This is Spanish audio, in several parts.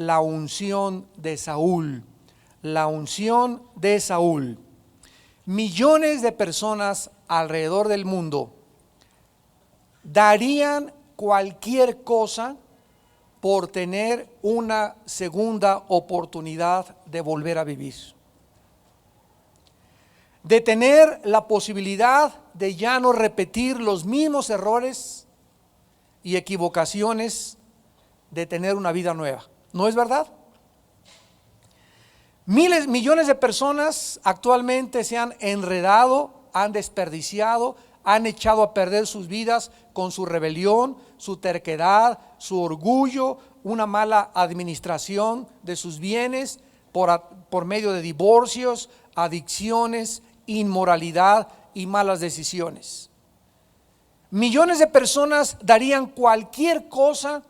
la unción de Saúl. La unción de Saúl. Millones de personas alrededor del mundo darían cualquier cosa por tener una segunda oportunidad de volver a vivir, de tener la posibilidad de ya no repetir los mismos errores y equivocaciones, de tener una vida nueva. ¿No es verdad? Millones de personas actualmente se han enredado, han desperdiciado, han echado a perder sus vidas con su rebelión, su terquedad, su orgullo, una mala administración de sus bienes por medio de divorcios, adicciones, inmoralidad y malas decisiones. Millones de personas darían cualquier cosa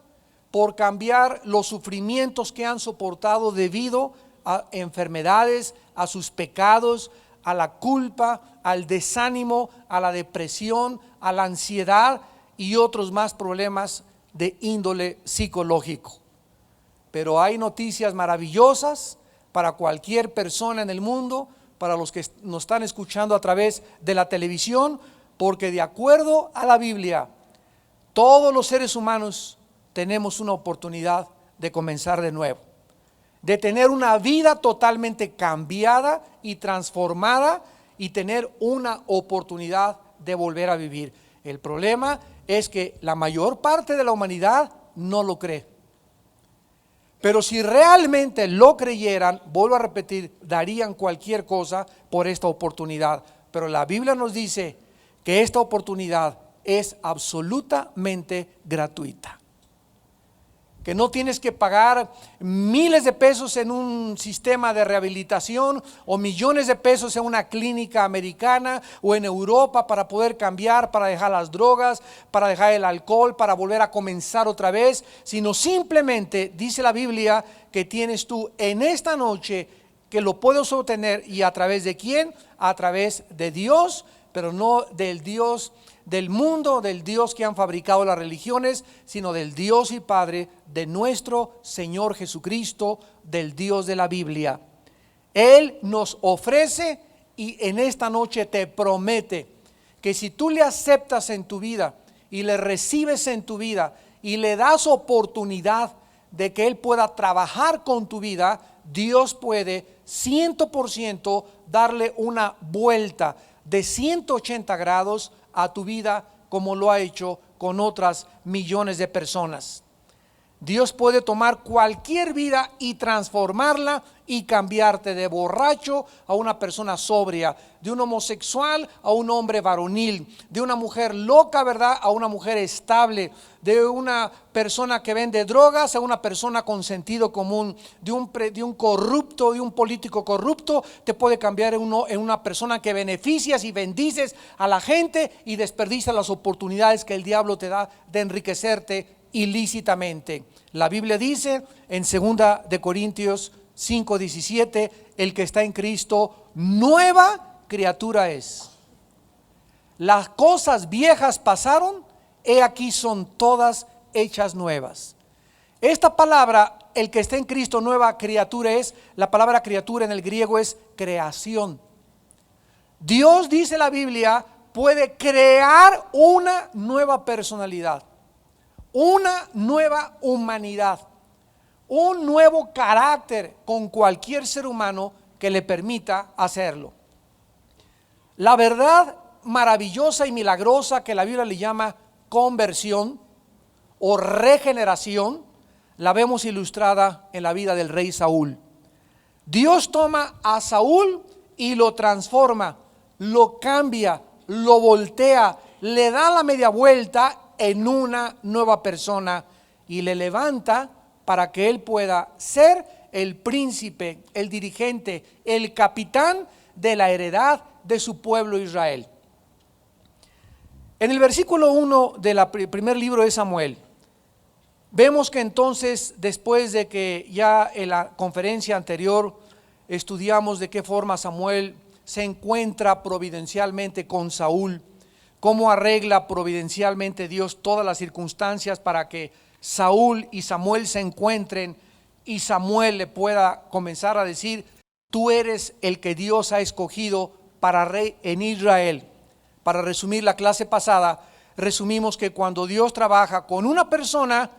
por cambiar los sufrimientos que han soportado debido a enfermedades, a sus pecados, a la culpa, al desánimo, a la depresión, a la ansiedad y otros más problemas de índole psicológico. Pero hay noticias maravillosas para cualquier persona en el mundo, para los que nos están escuchando a través de la televisión, porque de acuerdo a la Biblia, todos los seres humanos tenemos una oportunidad de comenzar de nuevo, de tener una vida totalmente cambiada y transformada y tener una oportunidad de volver a vivir. El problema es que la mayor parte de la humanidad no lo cree. Pero si realmente lo creyeran, vuelvo a repetir, darían cualquier cosa por esta oportunidad. Pero la Biblia nos dice que esta oportunidad es absolutamente gratuita. Que no tienes que pagar miles de pesos en un sistema de rehabilitación o millones de pesos en una clínica americana o en Europa para poder cambiar, para dejar las drogas, para dejar el alcohol, para volver a comenzar otra vez, sino simplemente dice la Biblia que tienes tú en esta noche, que lo puedes obtener. ¿Y a través de quién? A través de Dios, pero no del Dios del mundo, del Dios que han fabricado las religiones, sino del Dios y Padre de nuestro Señor Jesucristo, del Dios de la Biblia. Él nos ofrece y en esta noche te promete que si tú le aceptas en tu vida y le recibes en tu vida y le das oportunidad de que Él pueda trabajar con tu vida, Dios puede 100% darle una vuelta de 180 grados a tu vida, como lo ha hecho con otras millones de personas. Dios puede tomar cualquier vida y transformarla y cambiarte de borracho a una persona sobria, de un homosexual a un hombre varonil, de una mujer loca, ¿verdad?, a una mujer estable, de una persona que vende drogas a una persona con sentido común, de un corrupto, de un político corrupto, te puede cambiar en una persona que beneficias y bendices a la gente y desperdicias las oportunidades que el diablo te da de enriquecerte ilícitamente. La Biblia dice en 2 de Corintios 5:17, el que está en Cristo, nueva criatura es. Las cosas viejas pasaron, he aquí son todas hechas nuevas. Esta palabra, el que está en Cristo, nueva criatura es, la palabra criatura en el griego es creación. Dios, dice la Biblia, puede crear una nueva personalidad, una nueva humanidad, un nuevo carácter con cualquier ser humano que le permita hacerlo. La verdad maravillosa y milagrosa que la Biblia le llama conversión o regeneración, la vemos ilustrada en la vida del rey Saúl. Dios toma a Saúl y lo transforma, lo cambia, lo voltea, le da la media vuelta en una nueva persona y le levanta para que él pueda ser el príncipe, el dirigente, el capitán de la heredad de su pueblo Israel. En el versículo 1 del primer libro de Samuel, vemos que entonces, después de que ya en la conferencia anterior estudiamos de qué forma Samuel se encuentra providencialmente con Saúl, cómo arregla providencialmente Dios todas las circunstancias para que Saúl y Samuel se encuentren y Samuel le pueda comenzar a decir: tú eres el que Dios ha escogido para rey en Israel. Para resumir la clase pasada, resumimos que cuando Dios trabaja con una persona,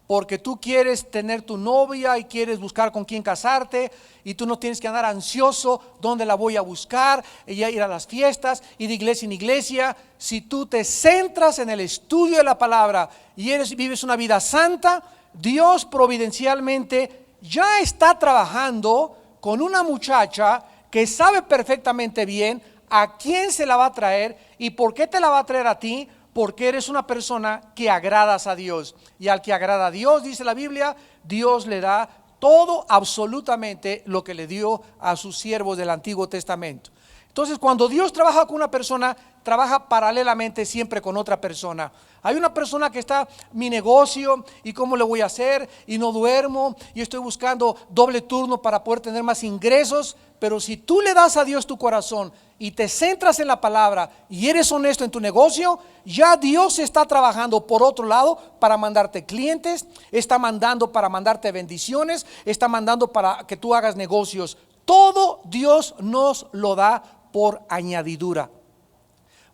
porque tú quieres tener tu novia y quieres buscar con quién casarte, y tú no tienes que andar ansioso, ¿dónde la voy a buscar? Ella ir a las fiestas y de iglesia en iglesia. Si tú te centras en el estudio de la palabra y vives una vida santa, Dios providencialmente ya está trabajando con una muchacha que sabe perfectamente bien a quién se la va a traer y por qué te la va a traer a ti. Porque eres una persona que agradas a Dios. Y al que agrada a Dios, dice la Biblia, Dios le da todo, absolutamente lo que le dio a sus siervos del Antiguo Testamento. Entonces, cuando Dios trabaja con una persona, trabaja paralelamente siempre con otra persona. Hay una persona que está: mi negocio, y cómo le voy a hacer, y no duermo, y estoy buscando doble turno para poder tener más ingresos. Pero si tú le das a Dios tu corazón y te centras en la palabra y eres honesto en tu negocio, ya Dios está trabajando por otro lado para mandarte clientes, está mandando para mandarte bendiciones, está mandando para que tú hagas negocios. Todo Dios nos lo da por añadidura.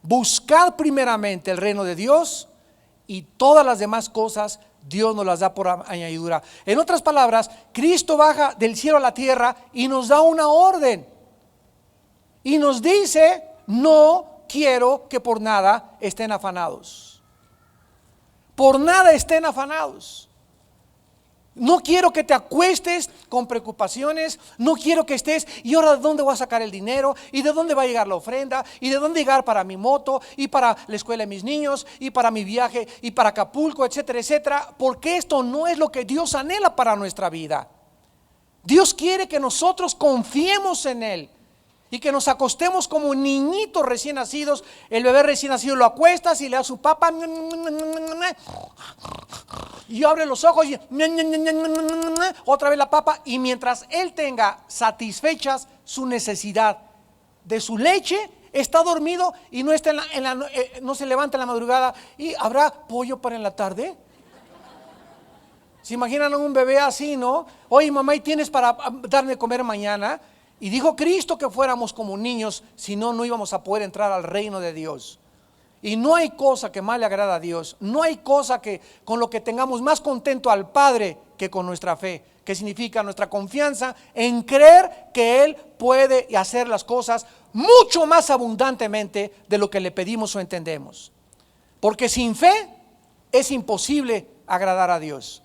Buscad primeramente el reino de Dios y todas las demás cosas Dios nos las da por añadidura. En otras palabras, Cristo baja del cielo a la tierra y nos da una orden. Y nos dice: no quiero que por nada estén afanados. Por nada estén afanados. No quiero que te acuestes con preocupaciones. No quiero que estés: y ahora ¿de dónde voy a sacar el dinero? ¿Y de dónde va a llegar la ofrenda? ¿Y de dónde llegar para mi moto? ¿Y para la escuela de mis niños? ¿Y para mi viaje? ¿Y para Acapulco? Etcétera, etcétera. Porque esto no es lo que Dios anhela para nuestra vida. Dios quiere que nosotros confiemos en Él y que nos acostemos como niñitos recién nacidos. El bebé recién nacido lo acuestas y le da su papa, y abre los ojos y otra vez la papa, y mientras él tenga satisfechas su necesidad de su leche, está dormido y no está no se levanta en la madrugada. ¿Y habrá pollo para en la tarde? ¿Se imaginan a un bebé así, no? Oye, mamá, ¿y tienes para darme de comer mañana? Y dijo Cristo que fuéramos como niños, si no, no íbamos a poder entrar al reino de Dios. Y no hay cosa que más le agrada a Dios. No hay cosa que con lo que tengamos más contento al Padre que con nuestra fe, que significa nuestra confianza en creer que Él puede hacer las cosas mucho más abundantemente de lo que le pedimos o entendemos. Porque sin fe es imposible agradar a Dios.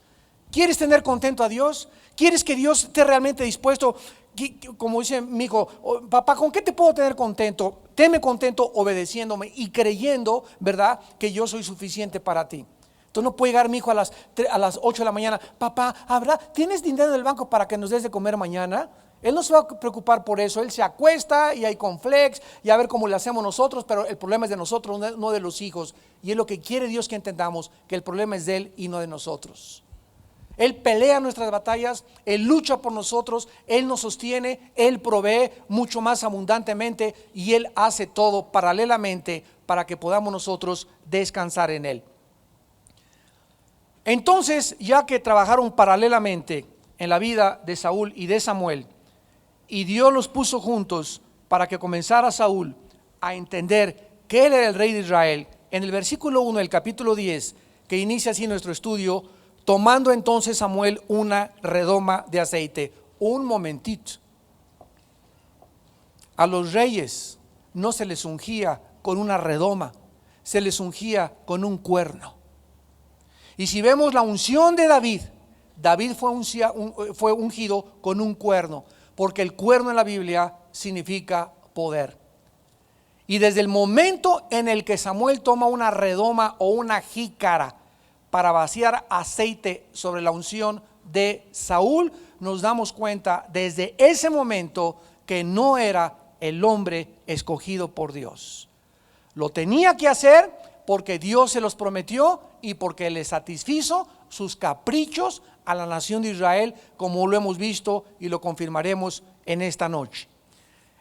¿Quieres tener contento a Dios? ¿Quieres que Dios esté realmente dispuesto? Como dice mi hijo: papá, ¿con qué te puedo tener contento? Tenme contento obedeciéndome y creyendo, ¿verdad?, que yo soy suficiente para ti. Entonces no puede llegar mi hijo a las 8 de la mañana: papá, ¿tienes dinero en el banco para que nos des de comer mañana? Él no se va a preocupar por eso. Él se acuesta y hay cornflakes y a ver cómo le hacemos nosotros, pero el problema es de nosotros, no de los hijos. Y es lo que quiere Dios que entendamos, que el problema es de Él y no de nosotros. Él pelea nuestras batallas, Él lucha por nosotros, Él nos sostiene, Él provee mucho más abundantemente y Él hace todo paralelamente para que podamos nosotros descansar en Él. Entonces, ya que trabajaron paralelamente en la vida de Saúl y de Samuel, y Dios los puso juntos para que comenzara Saúl a entender que Él era el rey de Israel, en el versículo 1 del capítulo 10, que inicia así nuestro estudio: tomando entonces Samuel una redoma de aceite. Un momentito. A los reyes no se les ungía con una redoma, se les ungía con un cuerno. Y si vemos la unción de David, David fue ungido con un cuerno, porque el cuerno en la Biblia significa poder. Y desde el momento en el que Samuel toma una redoma o una jícara para vaciar aceite sobre la unción de Saúl, nos damos cuenta desde ese momento que no era el hombre escogido por Dios. Lo tenía que hacer porque Dios se los prometió y porque le satisfizo sus caprichos a la nación de Israel, como lo hemos visto y lo confirmaremos en esta noche.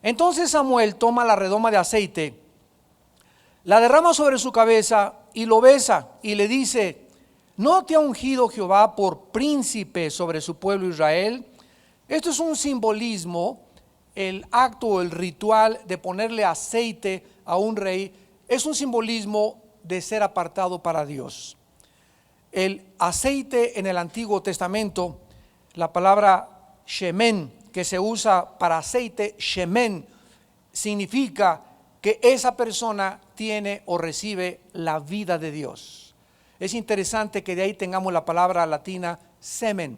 Entonces Samuel toma la redoma de aceite, la derrama sobre su cabeza y lo besa y le dice: ¿No te ha ungido Jehová por príncipe sobre su pueblo Israel? Esto es un simbolismo, el acto o el ritual de ponerle aceite a un rey, es un simbolismo de ser apartado para Dios. El aceite en el Antiguo Testamento, la palabra shemen, que se usa para aceite, shemen, significa que esa persona tiene o recibe la vida de Dios. Es interesante que de ahí tengamos la palabra latina semen,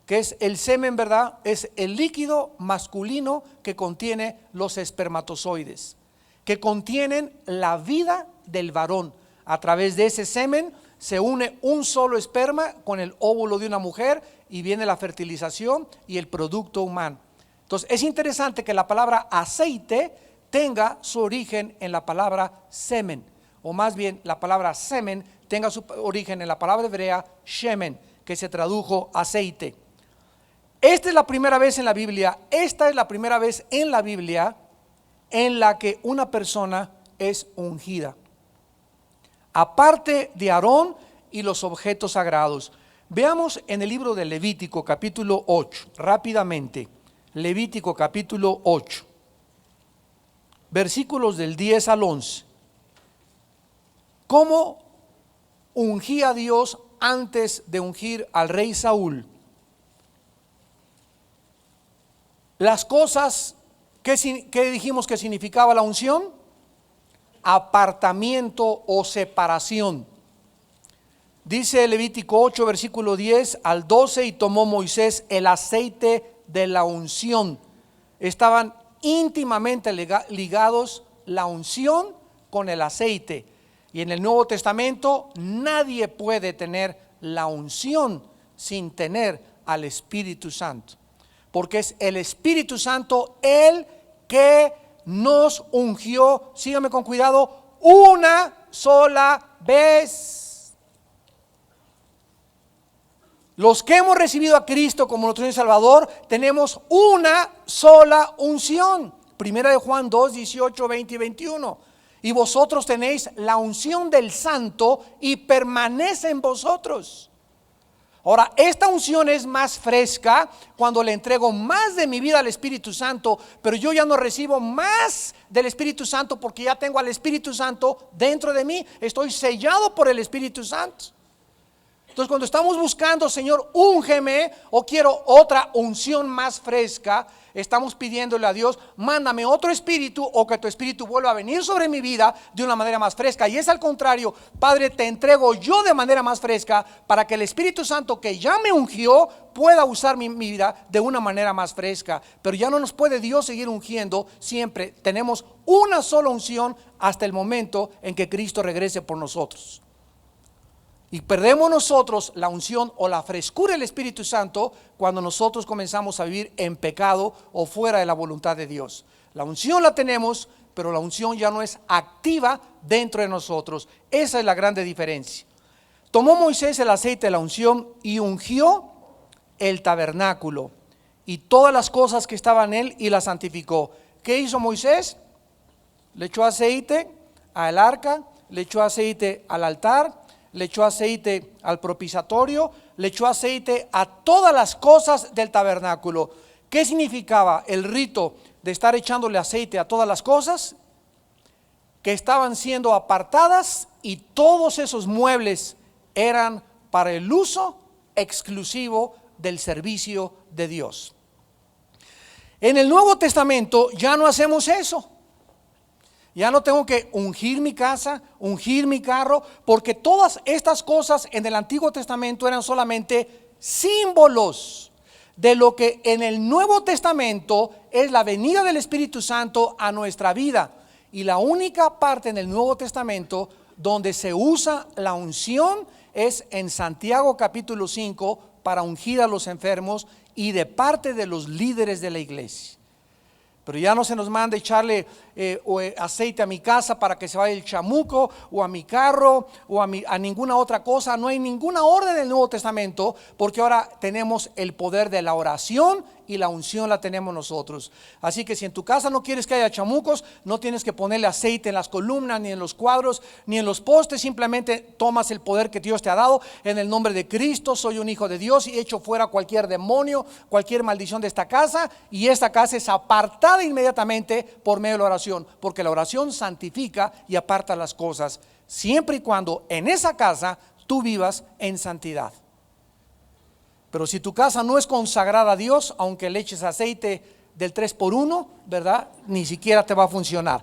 que es el semen, ¿verdad? Es el líquido masculino que contiene los espermatozoides, que contienen la vida del varón. A través de ese semen se une un solo esperma con el óvulo de una mujer y viene la fertilización y el producto humano. Entonces es interesante que la palabra aceite tenga su origen en la palabra semen, o más bien la palabra semen tenga su origen en la palabra hebrea shemen, que se tradujo aceite. Esta es la primera vez en la Biblia, esta es la primera vez en la Biblia en la que una persona es ungida, aparte de Aarón y los objetos sagrados. Veamos en el libro de Levítico capítulo 8, rápidamente, Levítico capítulo 8, versículos del 10 al 11. ¿Cómo ungía Dios antes de ungir al rey Saúl? Las cosas que dijimos que significaba la unción: apartamiento o separación. Dice Levítico 8, versículo 10 al 12: y tomó Moisés el aceite de la unción. Estaban íntimamente ligados la unción con el aceite. Y en el Nuevo Testamento nadie puede tener la unción sin tener al Espíritu Santo, porque es el Espíritu Santo el que nos ungió, sígame con cuidado, una sola vez. Los que hemos recibido a Cristo como nuestro Señor y Salvador tenemos una sola unción. Primera de Juan 2, 18, 20 y 21. Y vosotros tenéis la unción del Santo y permanece en vosotros. Ahora, esta unción es más fresca cuando le entrego más de mi vida al Espíritu Santo, pero yo ya no recibo más del Espíritu Santo porque ya tengo al Espíritu Santo dentro de mí. Estoy sellado por el Espíritu Santo. Entonces, cuando estamos buscando, Señor, úngeme, o quiero otra unción más fresca, estamos pidiéndole a Dios: mándame otro espíritu, o que tu espíritu vuelva a venir sobre mi vida de una manera más fresca. Y es al contrario: Padre, te entrego yo de manera más fresca para que el Espíritu Santo que ya me ungió pueda usar mi vida de una manera más fresca. Pero ya no nos puede Dios seguir ungiendo siempre. Tenemos una sola unción hasta el momento en que Cristo regrese por nosotros. Y perdemos nosotros la unción o la frescura del Espíritu Santo cuando nosotros comenzamos a vivir en pecado o fuera de la voluntad de Dios. La unción la tenemos, pero la unción ya no es activa dentro de nosotros. Esa es la grande diferencia. Tomó Moisés el aceite de la unción y ungió el tabernáculo y todas las cosas que estaban en él, y las santificó. ¿Qué hizo Moisés? Le echó aceite al arca, le echó aceite al altar, le echó aceite al propiciatorio, le echó aceite a todas las cosas del tabernáculo. ¿Qué significaba el rito de estar echándole aceite a todas las cosas? Que estaban siendo apartadas y todos esos muebles eran para el uso exclusivo del servicio de Dios. En el Nuevo Testamento ya no hacemos eso. Ya no tengo que ungir mi casa, ungir mi carro, porque todas estas cosas en el Antiguo Testamento eran solamente símbolos de lo que en el Nuevo Testamento es la venida del Espíritu Santo a nuestra vida. Y la única parte en el Nuevo Testamento donde se usa la unción es en Santiago capítulo 5 para ungir a los enfermos y de parte de los líderes de la iglesia. Pero ya no se nos manda echarle aceite a mi casa para que se vaya el chamuco, o a mi carro, o a ninguna otra cosa. No hay ninguna orden del Nuevo Testamento, porque ahora tenemos el poder de la oración y la unción la tenemos nosotros. Así que si en tu casa no quieres que haya chamucos, no tienes que ponerle aceite en las columnas, ni en los cuadros, ni en los postes. Simplemente tomas el poder que Dios te ha dado. En el nombre de Cristo soy un hijo de Dios y echo fuera cualquier demonio, cualquier maldición de esta casa, y esta casa es apartada inmediatamente por medio de la oración, porque la oración santifica y aparta las cosas, siempre y cuando en esa casa tú vivas en santidad. Pero si tu casa no es consagrada a Dios, aunque le eches aceite del 3x1, ¿verdad? Ni siquiera te va a funcionar.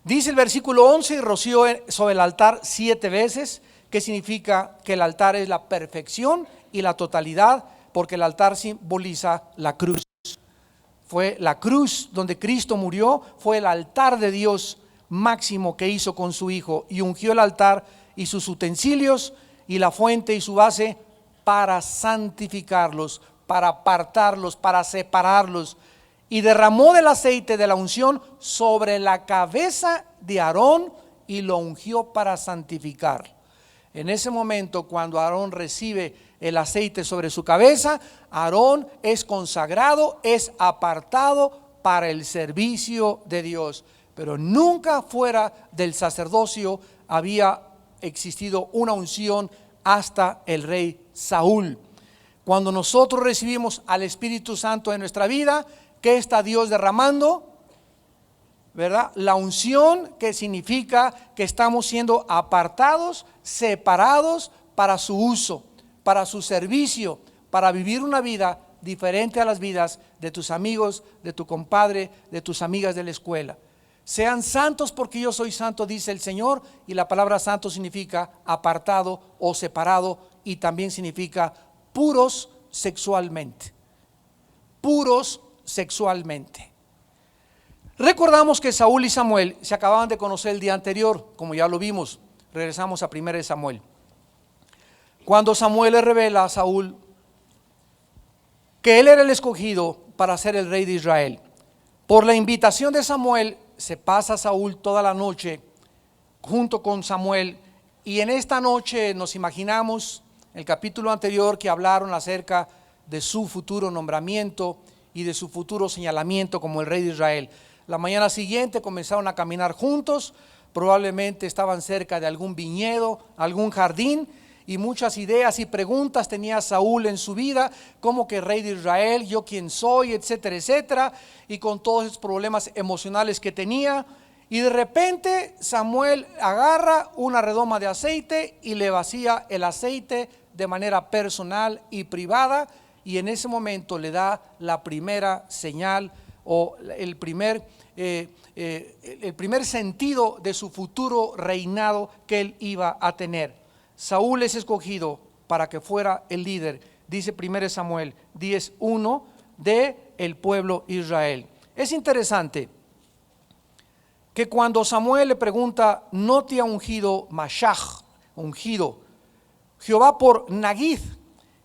Dice el versículo 11: y roció sobre el altar 7 veces, que significa que el altar es la perfección y la totalidad, porque el altar simboliza la cruz. Fue la cruz donde Cristo murió, fue el altar de Dios máximo que hizo con su Hijo, y ungió el altar y sus utensilios y la fuente y su base para santificarlos, para apartarlos, para separarlos, y derramó del aceite de la unción sobre la cabeza de Aarón y lo ungió para santificar. En ese momento, cuando Aarón recibe el aceite sobre su cabeza, Aarón es consagrado, es apartado para el servicio de Dios. Pero nunca fuera del sacerdocio había existido una unción hasta el rey Saúl. Cuando nosotros recibimos al Espíritu Santo en nuestra vida, ¿qué está Dios derramando? ¿Verdad? La unción, que significa que estamos siendo apartados, separados para su uso, para su servicio, para vivir una vida diferente a las vidas de tus amigos, de tu compadre, de tus amigas de la escuela. Sean santos porque yo soy santo, dice el Señor, y la palabra santo significa apartado o separado, y también significa puros sexualmente. Puros sexualmente. Recordamos que Saúl y Samuel se acababan de conocer el día anterior, como ya lo vimos. Regresamos a 1 Samuel. Cuando Samuel le revela a Saúl que él era el escogido para ser el rey de Israel, por la invitación de Samuel, se pasa Saúl toda la noche junto con Samuel, y en esta noche nos imaginamos el capítulo anterior que hablaron acerca de su futuro nombramiento y de su futuro señalamiento como el rey de Israel. La mañana siguiente comenzaron a caminar juntos, probablemente estaban cerca de algún viñedo, algún jardín, y muchas ideas y preguntas tenía Saúl en su vida, como que rey de Israel, yo quién soy, etcétera, etcétera, y con todos esos problemas emocionales que tenía. Y de repente Samuel agarra una redoma de aceite y le vacía el aceite de manera personal y privada, y en ese momento le da la primera señal o el primer sentido de su futuro reinado que él iba a tener. Saúl es escogido para que fuera el líder, dice 1 Samuel 10:1, de el pueblo Israel. Es interesante que cuando Samuel le pregunta, ¿no te ha ungido Mashach, ungido Jehová por Nagid?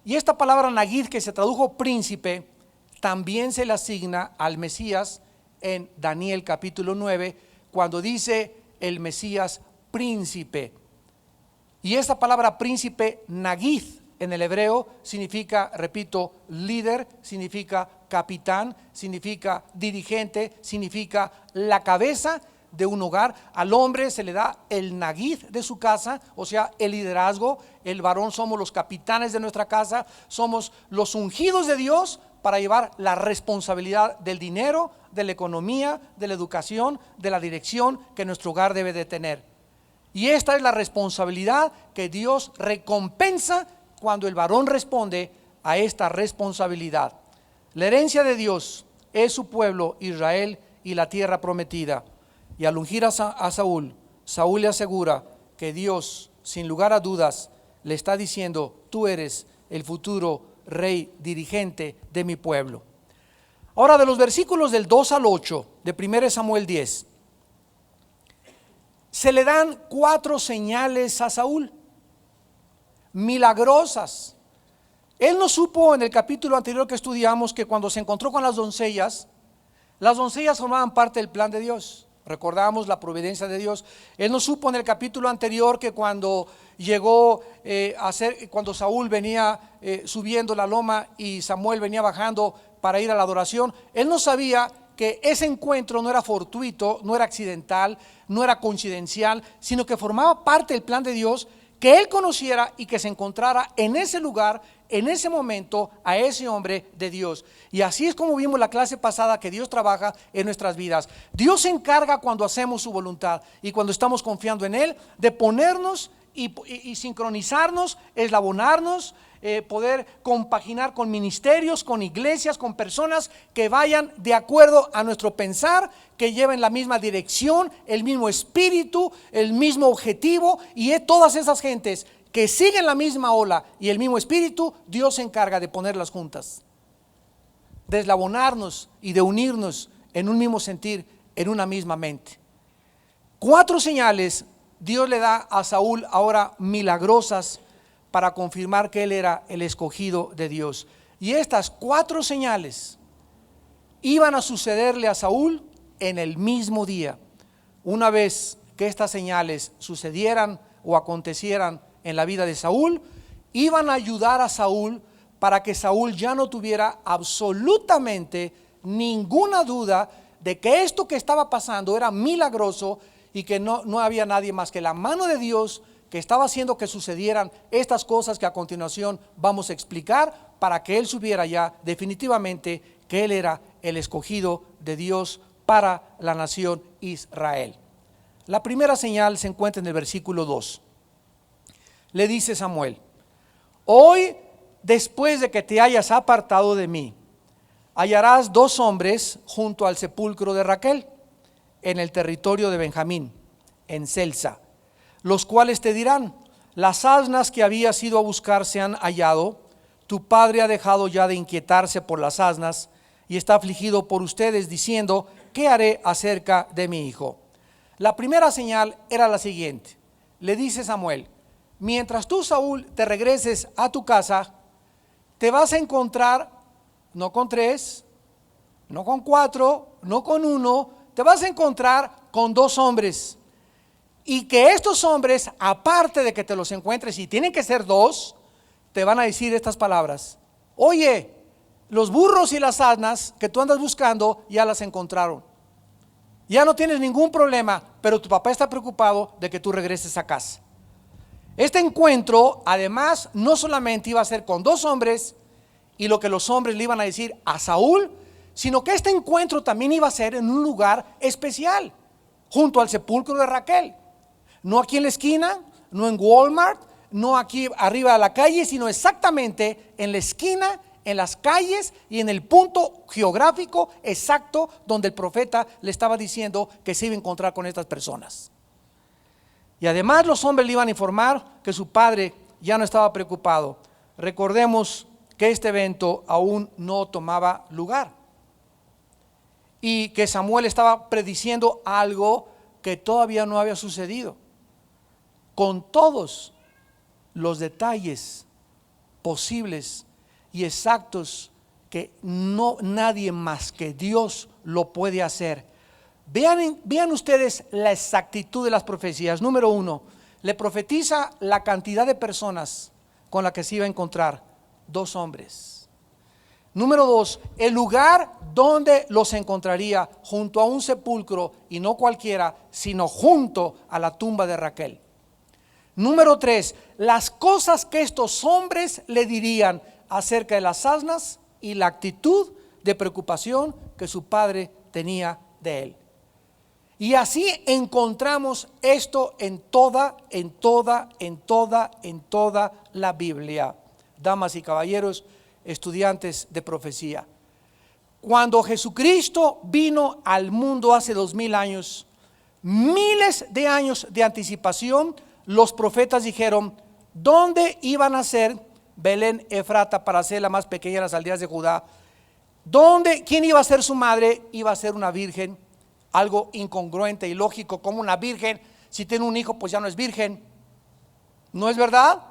Y esta palabra Nagid, que se tradujo príncipe, también se le asigna al Mesías en Daniel capítulo 9, cuando dice el Mesías príncipe. Y esta palabra príncipe, Nagid, en el hebreo significa, repito, líder, significa capitán, significa dirigente, significa la cabeza de un hogar. Al hombre se le da el Nagid de su casa, o sea, el liderazgo. El varón somos los capitanes de nuestra casa, somos los ungidos de Dios para llevar la responsabilidad del dinero, de la economía, de la educación, de la dirección que nuestro hogar debe de tener. Y esta es la responsabilidad que Dios recompensa cuando el varón responde a esta responsabilidad. La herencia de Dios es su pueblo Israel y la tierra prometida. Y al ungir a Saúl, Saúl le asegura que Dios, sin lugar a dudas, le está diciendo: tú eres el futuro rey dirigente de mi pueblo. Ahora, de los versículos del 2 al 8 de 1 Samuel 10, se le dan 4 señales a Saúl, milagrosas. Él no supo en el capítulo anterior que estudiamos que cuando se encontró con las doncellas formaban parte del plan de Dios. Recordamos la providencia de Dios. Él nos supo en el capítulo anterior que cuando llegó cuando Saúl venía subiendo la loma y Samuel venía bajando para ir a la adoración, él no sabía que ese encuentro no era fortuito, no era accidental, no era coincidencial, sino que formaba parte del plan de Dios, que él conociera y que se encontrara en ese lugar, en ese momento, a ese hombre de Dios. Y así es como vimos la clase pasada, que Dios trabaja en nuestras vidas. Dios se encarga cuando hacemos su voluntad y cuando estamos confiando en Él, de ponernos y sincronizarnos, eslabonarnos, poder compaginar con ministerios, con iglesias, con personas que vayan de acuerdo a nuestro pensar, que lleven la misma dirección, el mismo espíritu, el mismo objetivo. Y todas esas gentes que siguen la misma ola y el mismo espíritu, Dios se encarga de ponerlas juntas, de eslabonarnos y de unirnos en un mismo sentir, en una misma mente. 4 señales Dios le da a Saúl ahora milagrosas para confirmar que él era el escogido de Dios. Y estas 4 señales iban a sucederle a Saúl en el mismo día. Una vez que estas señales sucedieran o acontecieran en la vida de Saúl, iban a ayudar a Saúl para que Saúl ya no tuviera absolutamente ninguna duda de que esto que estaba pasando era milagroso y que no había nadie más que la mano de Dios que estaba haciendo que sucedieran estas cosas que a continuación vamos a explicar, para que él supiera ya definitivamente que él era el escogido de Dios para la nación Israel. La primera señal se encuentra en el versículo 2. Le dice Samuel: hoy, después de que te hayas apartado de mí, hallarás 2 hombres junto al sepulcro de Raquel, en el territorio de Benjamín, en Selsa, los cuales te dirán: las asnas que habías ido a buscar se han hallado, tu padre ha dejado ya de inquietarse por las asnas y está afligido por ustedes, diciendo: ¿qué haré acerca de mi hijo? La primera señal era la siguiente. Le dice Samuel: mientras tú, Saúl, te regreses a tu casa, te vas a encontrar no con 3, no con 4, no con 1, te vas a encontrar con 2 hombres. Y que estos hombres, aparte de que te los encuentres, y tienen que ser 2, te van a decir estas palabras: oye, los burros y las asnas que tú andas buscando ya las encontraron. Ya no tienes ningún problema, pero tu papá está preocupado de que tú regreses a casa. Este encuentro, además, no solamente iba a ser con 2 hombres y lo que los hombres le iban a decir a Saúl, sino que este encuentro también iba a ser en un lugar especial, junto al sepulcro de Raquel. No aquí en la esquina, no en Walmart, no aquí arriba de la calle, sino exactamente en la esquina, en las calles y en el punto geográfico exacto donde el profeta le estaba diciendo que se iba a encontrar con estas personas. Y además los hombres le iban a informar que su padre ya no estaba preocupado. Recordemos que este evento aún no tomaba lugar y que Samuel estaba prediciendo algo que todavía no había sucedido, con todos los detalles posibles y exactos que nadie más que Dios lo puede hacer. Vean ustedes la exactitud de las profecías. Número 1, le profetiza la cantidad de personas con la que se iba a encontrar: 2 hombres. Número 2, el lugar donde los encontraría, junto a un sepulcro, y no cualquiera, sino junto a la tumba de Raquel. Número 3, las cosas que estos hombres le dirían acerca de las asnas y la actitud de preocupación que su padre tenía de él. Y así encontramos esto en toda la Biblia. Damas y caballeros, estudiantes de profecía, cuando Jesucristo vino al mundo hace 2000 años, miles de años de anticipación, los profetas dijeron dónde iban a ser Belén Efrata, para ser la más pequeña de las aldeas de Judá. ¿Quién iba a ser su madre? Iba a ser una virgen. Algo incongruente y lógico, como una virgen, si tiene un hijo, pues ya no es virgen. ¿No es verdad?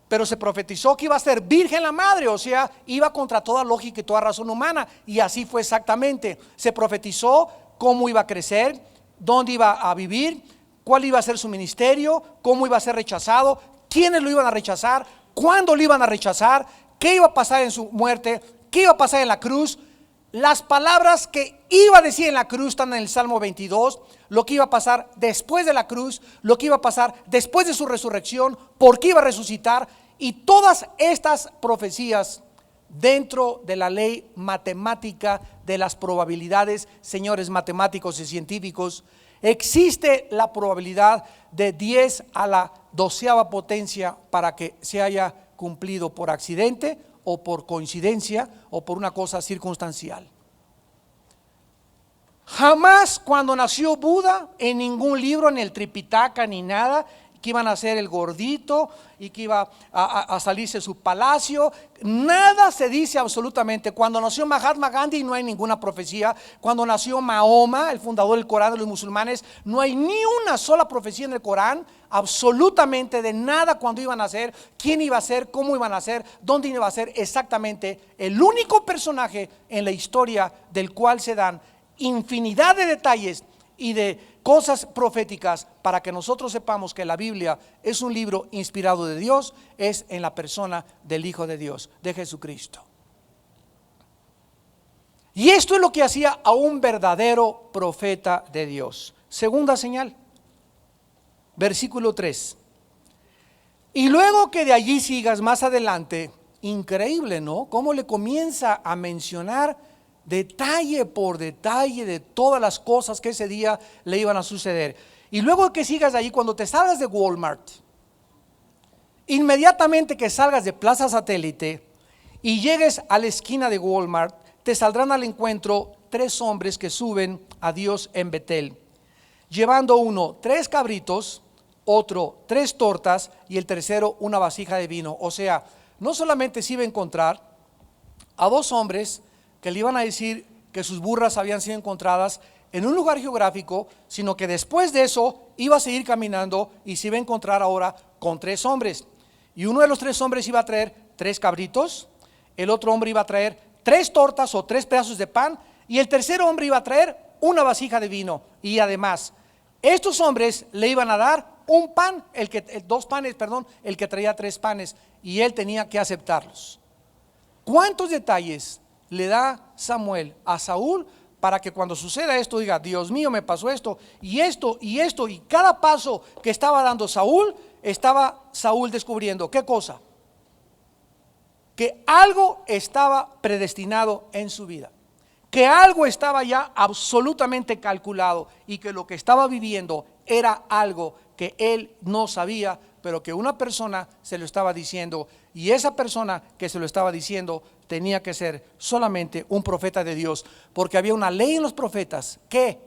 Pero se profetizó que iba a ser virgen la madre, o sea, iba contra toda lógica y toda razón humana, y así fue exactamente. Se profetizó cómo iba a crecer, dónde iba a vivir, cuál iba a ser su ministerio, cómo iba a ser rechazado, quiénes lo iban a rechazar, cuándo lo iban a rechazar, qué iba a pasar en su muerte, qué iba a pasar en la cruz. Las palabras que iba a decir en la cruz están en el Salmo 22, lo que iba a pasar después de la cruz, lo que iba a pasar después de su resurrección, por qué iba a resucitar, y todas estas profecías dentro de la ley matemática de las probabilidades, señores matemáticos y científicos. Existe la probabilidad de 10 a la 12ª potencia para que se haya cumplido por accidente o por coincidencia o por una cosa circunstancial. Jamás cuando nació Buda, en ningún libro, ni el Tripitaka, ni nada, que iban a ser el gordito y que iba a salirse de su palacio, nada se dice absolutamente. Cuando nació Mahatma Gandhi no hay ninguna profecía. Cuando nació Mahoma, el fundador del Corán de los musulmanes, no hay ni una sola profecía en el Corán, absolutamente de nada cuando iban a ser, quién iba a ser, cómo iban a ser, dónde iba a ser exactamente. El único personaje en la historia del cual se dan infinidad de detalles y de cosas proféticas para que nosotros sepamos que la Biblia es un libro inspirado de Dios, es en la persona del Hijo de Dios, de Jesucristo. Y esto es lo que hacía a un verdadero profeta de Dios. Segunda señal, versículo 3. Y luego que de allí sigas más adelante, increíble, ¿no? Cómo le comienza a mencionar detalle por detalle de todas las cosas que ese día le iban a suceder. Y luego que sigas allí, cuando te salgas de Walmart, inmediatamente que salgas de Plaza Satélite y llegues a la esquina de Walmart, te saldrán al encuentro 3 hombres que suben a Dios en Betel, llevando uno 3 cabritos, otro 3 tortas y el tercero una vasija de vino. O sea, no solamente se iba a encontrar a 2 hombres que le iban a decir que sus burras habían sido encontradas en un lugar geográfico, sino que después de eso iba a seguir caminando y se iba a encontrar ahora con 3 hombres. Y uno de los 3 hombres iba a traer 3 cabritos, el otro hombre iba a traer 3 tortas o 3 pedazos de pan, y el tercer hombre iba a traer una vasija de vino. Y además, estos hombres le iban a dar un pan, 2 panes, el que traía 3 panes, y él tenía que aceptarlos. ¿Cuántos detalles le da Samuel a Saúl para que cuando suceda esto diga: Dios mío, me pasó esto y esto y esto? Y cada paso que estaba dando Saúl, estaba Saúl descubriendo ¿qué cosa? Que algo estaba predestinado en su vida, que algo estaba ya absolutamente calculado y que lo que estaba viviendo era algo que él no sabía, pero que una persona se lo estaba diciendo, y esa persona que se lo estaba diciendo tenía que ser solamente un profeta de Dios, porque había una ley en los profetas que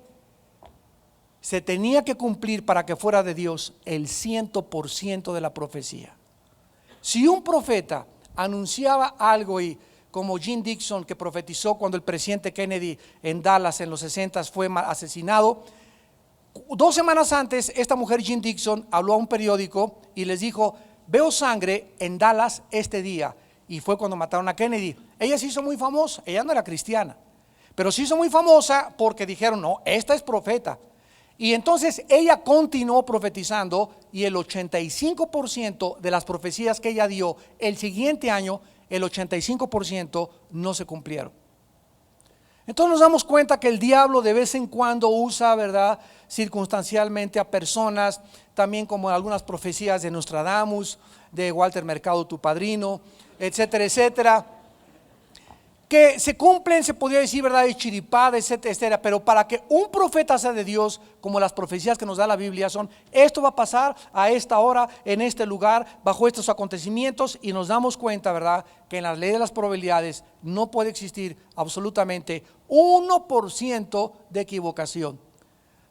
se tenía que cumplir para que fuera de Dios el 100% de la profecía. Si un profeta anunciaba algo, y como Jim Dixon, que profetizó cuando el presidente Kennedy en Dallas en los 60 fue asesinado, 2 semanas antes esta mujer Jim Dixon habló a un periódico y les dijo: veo sangre en Dallas este día. Y fue cuando mataron a Kennedy. Ella se hizo muy famosa, ella no era cristiana, pero se hizo muy famosa porque dijeron: no, esta es profeta. Y entonces ella continuó profetizando, y el 85% de las profecías que ella dio el siguiente año, el 85% no se cumplieron. Entonces nos damos cuenta que el diablo de vez en cuando usa, ¿verdad?, circunstancialmente a personas, también como algunas profecías de Nostradamus, de Walter Mercado, tu padrino, etcétera, etcétera, que se cumplen, se podría decir, ¿verdad?, de chiripada, etcétera, etcétera. Pero para que un profeta sea de Dios, como las profecías que nos da la Biblia son: esto va a pasar a esta hora, en este lugar, bajo estos acontecimientos, y nos damos cuenta, ¿verdad?, que en la ley de las probabilidades no puede existir absolutamente 1% de equivocación.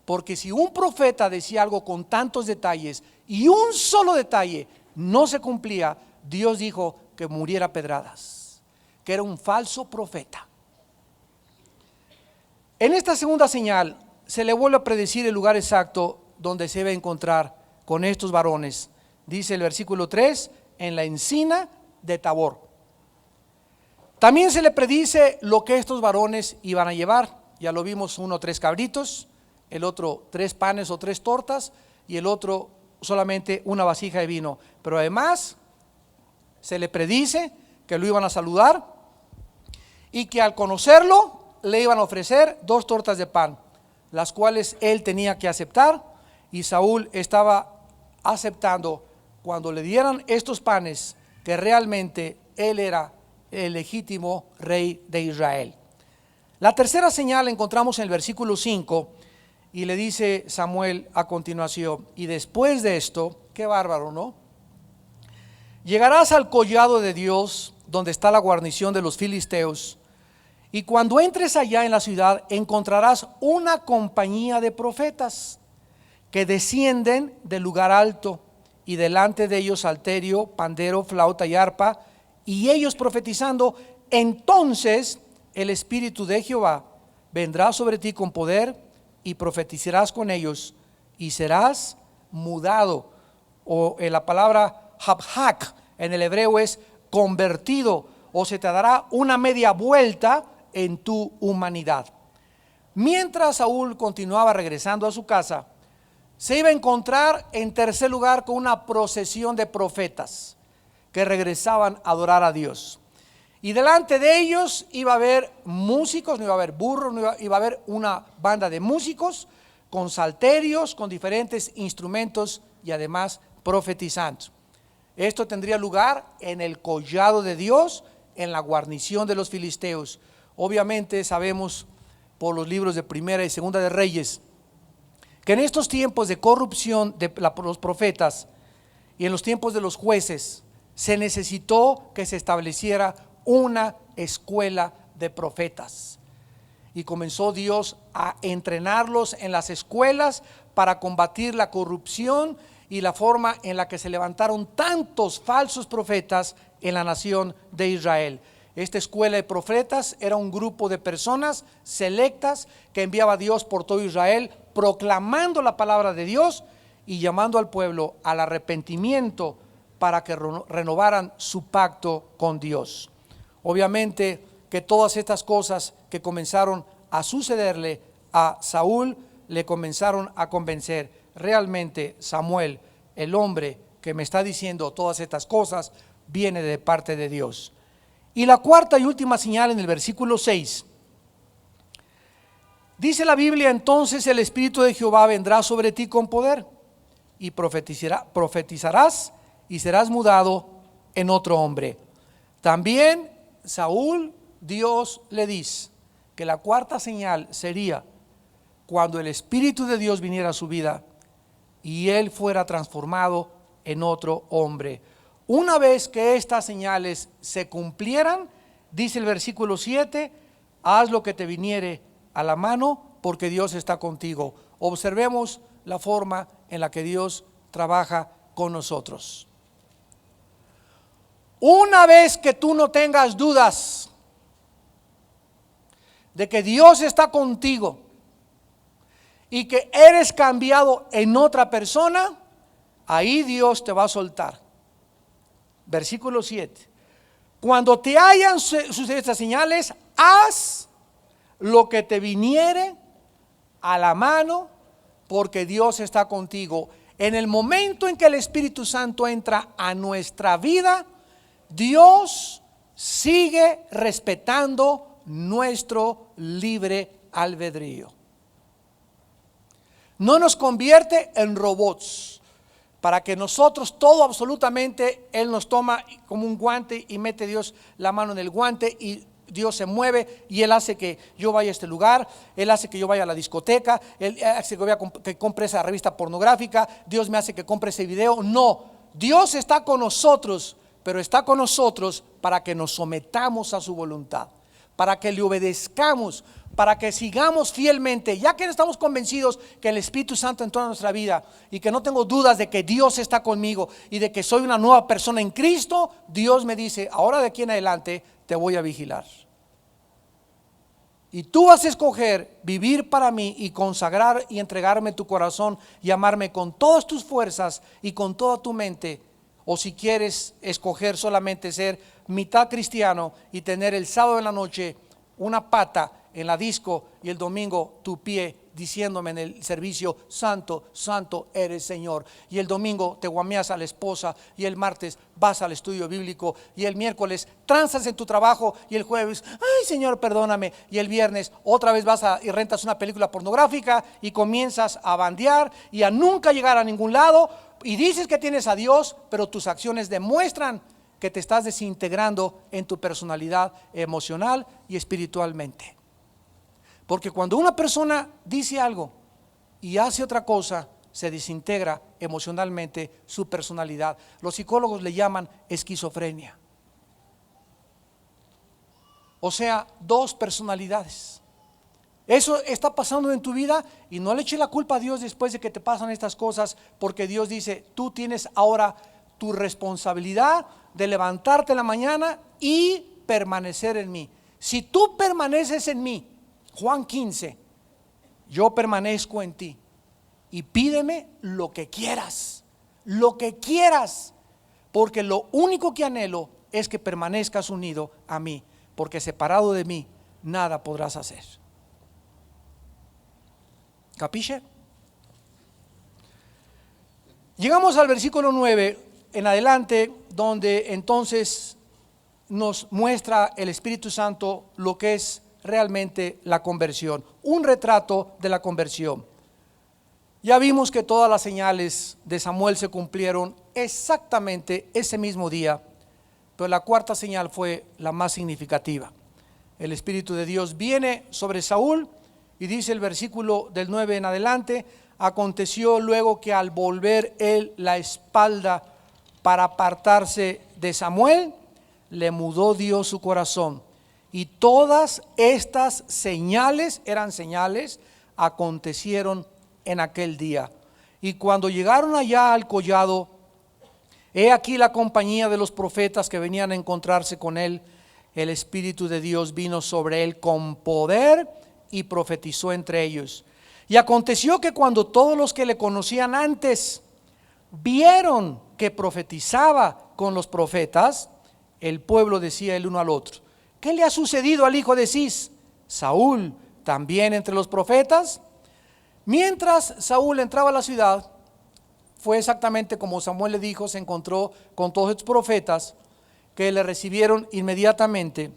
Porque si un profeta decía algo con tantos detalles y un solo detalle no se cumplía, Dios dijo que muriera a pedradas, que era un falso profeta. En esta segunda señal se le vuelve a predecir el lugar exacto donde se debe encontrar con estos varones. Dice el versículo 3: en la encina de Tabor. También se le predice lo que estos varones iban a llevar. Ya lo vimos: 1, 3 cabritos, el otro 3 panes o 3 tortas y el otro solamente una vasija de vino. Pero además se le predice que lo iban a saludar y que al conocerlo le iban a ofrecer 2 tortas de pan, las cuales él tenía que aceptar, y Saúl estaba aceptando cuando le dieran estos panes que realmente él era el legítimo rey de Israel. La tercera señal la encontramos en el versículo 5 y le dice Samuel a continuación: y después de esto, qué bárbaro, ¿no? Llegarás al collado de Dios, donde está la guarnición de los filisteos, y cuando entres allá en la ciudad encontrarás una compañía de profetas que descienden del lugar alto, y delante de ellos salterio, pandero, flauta y arpa, y ellos profetizando. Entonces el Espíritu de Jehová vendrá sobre ti con poder, y profetizarás con ellos, y serás mudado. O en la palabra habhak en el hebreo es convertido, o se te dará una media vuelta en tu humanidad. Mientras Saúl continuaba regresando a su casa, se iba a encontrar en tercer lugar con una procesión de profetas que regresaban a adorar a Dios. Y delante de ellos iba a haber músicos, no iba a haber burros, iba a haber una banda de músicos con salterios, con diferentes instrumentos y además profetizando. Esto tendría lugar en el collado de Dios, en la guarnición de los filisteos. Obviamente sabemos por los libros de Primera y Segunda de Reyes que en estos tiempos de corrupción de los profetas y en los tiempos de los jueces se necesitó que se estableciera una escuela de profetas, y comenzó Dios a entrenarlos en las escuelas para combatir la corrupción y la forma en la que se levantaron tantos falsos profetas en la nación de Israel. Esta escuela de profetas era un grupo de personas selectas que enviaba Dios por todo Israel, proclamando la palabra de Dios y llamando al pueblo al arrepentimiento para que renovaran su pacto con Dios. Obviamente que todas estas cosas que comenzaron a sucederle a Saúl le comenzaron a convencer: realmente Samuel, el hombre que me está diciendo todas estas cosas, viene de parte de Dios. Y la cuarta y última señal en el versículo 6. Dice la Biblia: entonces el Espíritu de Jehová vendrá sobre ti con poder, y profetizarás y serás mudado en otro hombre. También Saúl, Dios le dice que la cuarta señal sería cuando el Espíritu de Dios viniera a su vida y él fuera transformado en otro hombre. Una vez que estas señales se cumplieran, dice el versículo 7, haz lo que te viniere a la mano, porque Dios está contigo. Observemos la forma en la que Dios trabaja con nosotros. Una vez que tú no tengas dudas de que Dios está contigo y que eres cambiado en otra persona, ahí Dios te va a soltar. Versículo 7. Cuando te hayan sucedido estas señales, haz lo que te viniere a la mano, porque Dios está contigo. En el momento en que el Espíritu Santo entra a nuestra vida, Dios sigue respetando nuestro libre albedrío. No nos convierte en robots para que nosotros todo absolutamente, Él nos toma como un guante y mete Dios la mano en el guante y Dios se mueve y Él hace que yo vaya a este lugar, Él hace que yo vaya a la discoteca, Él hace que compre esa revista pornográfica, Dios me hace que compre ese video. No, Dios está con nosotros, pero está con nosotros para que nos sometamos a su voluntad, para que le obedezcamos, para que sigamos fielmente, ya que estamos convencidos que el Espíritu Santo entró en nuestra vida y que no tengo dudas de que Dios está conmigo y de que soy una nueva persona en Cristo. Dios me dice: ahora de aquí en adelante te voy a vigilar. Y tú vas a escoger vivir para mí y consagrar y entregarme tu corazón y amarme con todas tus fuerzas y con toda tu mente. O si quieres escoger solamente ser mitad cristiano y tener el sábado en la noche una pata en la disco y el domingo tu pie diciéndome en el servicio: santo, santo eres Señor. Y el domingo te guameas a la esposa, y el martes vas al estudio bíblico, y el miércoles tranzas en tu trabajo, y el jueves: ay Señor, perdóname. Y el viernes otra vez vas y rentas una película pornográfica y comienzas a bandear y a nunca llegar a ningún lado, y dices que tienes a Dios, pero tus acciones demuestran que te estás desintegrando en tu personalidad emocional y espiritualmente. Porque cuando una persona dice algo y hace otra cosa, se desintegra emocionalmente su personalidad. Los psicólogos le llaman esquizofrenia. O sea, dos personalidades. Eso está pasando en tu vida, y no le eches la culpa a Dios después de que te pasan estas cosas, porque Dios dice: tú tienes ahora tu responsabilidad de levantarte en la mañana y permanecer en mí. Si tú permaneces en mí, Juan 15, yo permanezco en ti, y pídeme lo que quieras, porque lo único que anhelo es que permanezcas unido a mí, porque separado de mí nada podrás hacer. ¿Capisce? Llegamos al versículo 9 en adelante, donde entonces nos muestra el Espíritu Santo lo que es realmente la conversión, un retrato de la conversión. Ya vimos que todas las señales de Samuel se cumplieron exactamente ese mismo día, pero la cuarta señal fue la más significativa. El Espíritu de Dios viene sobre Saúl, y dice el versículo del 9 en adelante: aconteció luego que al volver él la espalda para apartarse de Samuel, le mudó Dios su corazón. Y todas estas señales, eran señales, acontecieron en aquel día. Y cuando llegaron allá al collado, he aquí la compañía de los profetas que venían a encontrarse con él. El Espíritu de Dios vino sobre él con poder, y profetizó entre ellos. Y aconteció que cuando todos los que le conocían antes vieron que profetizaba con los profetas, el pueblo decía el uno al otro: ¿qué le ha sucedido al hijo de Cis? ¿Saúl también entre los profetas? Mientras Saúl entraba a la ciudad, fue exactamente como Samuel le dijo. Se encontró con todos estos profetas que le recibieron inmediatamente.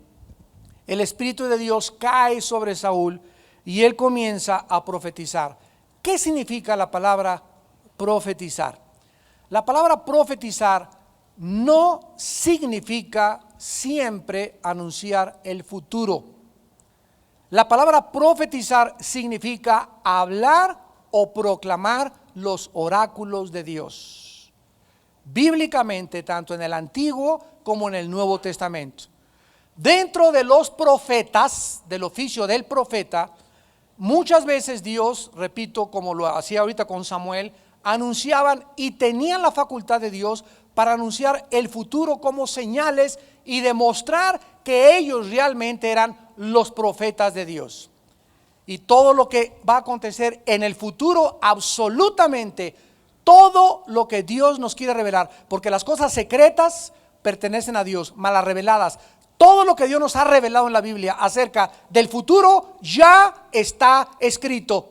El Espíritu de Dios cae sobre Saúl y él comienza a profetizar. ¿Qué significa la palabra profetizar? La palabra profetizar no significa siempre anunciar el futuro. La palabra profetizar significa hablar o proclamar los oráculos de Dios. Bíblicamente, tanto en el Antiguo como en el Nuevo Testamento. Dentro de los profetas, del oficio del profeta, muchas veces Dios, repito, como lo hacía ahorita con Samuel, anunciaban y tenían la facultad de Dios para anunciar el futuro como señales y demostrar que ellos realmente eran los profetas de Dios. Y todo lo que va a acontecer en el futuro, absolutamente todo lo que Dios nos quiere revelar, porque las cosas secretas pertenecen a Dios, mas las reveladas, todo lo que Dios nos ha revelado en la Biblia acerca del futuro ya está escrito.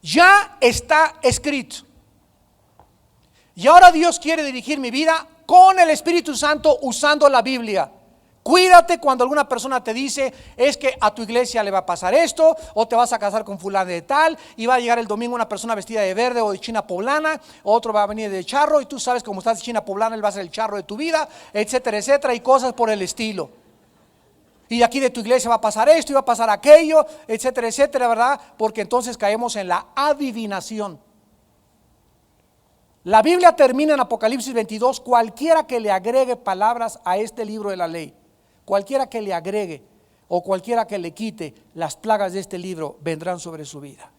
Ya está escrito. Y ahora Dios quiere dirigir mi vida con el Espíritu Santo usando la Biblia. Cuídate cuando alguna persona te dice: es que a tu iglesia le va a pasar esto, o te vas a casar con fulano de tal, y va a llegar el domingo una persona vestida de verde o de china poblana, otro va a venir de charro, y tú sabes cómo estás de china poblana, él va a ser el charro de tu vida, etcétera, etcétera, y cosas por el estilo. Y de aquí de tu iglesia va a pasar esto y va a pasar aquello, etcétera, etcétera, ¿verdad? Porque entonces caemos en la adivinación. La Biblia termina en Apocalipsis 22: cualquiera que le agregue palabras a este libro de la ley, cualquiera que le agregue o cualquiera que le quite, las plagas de este libro vendrán sobre su vida.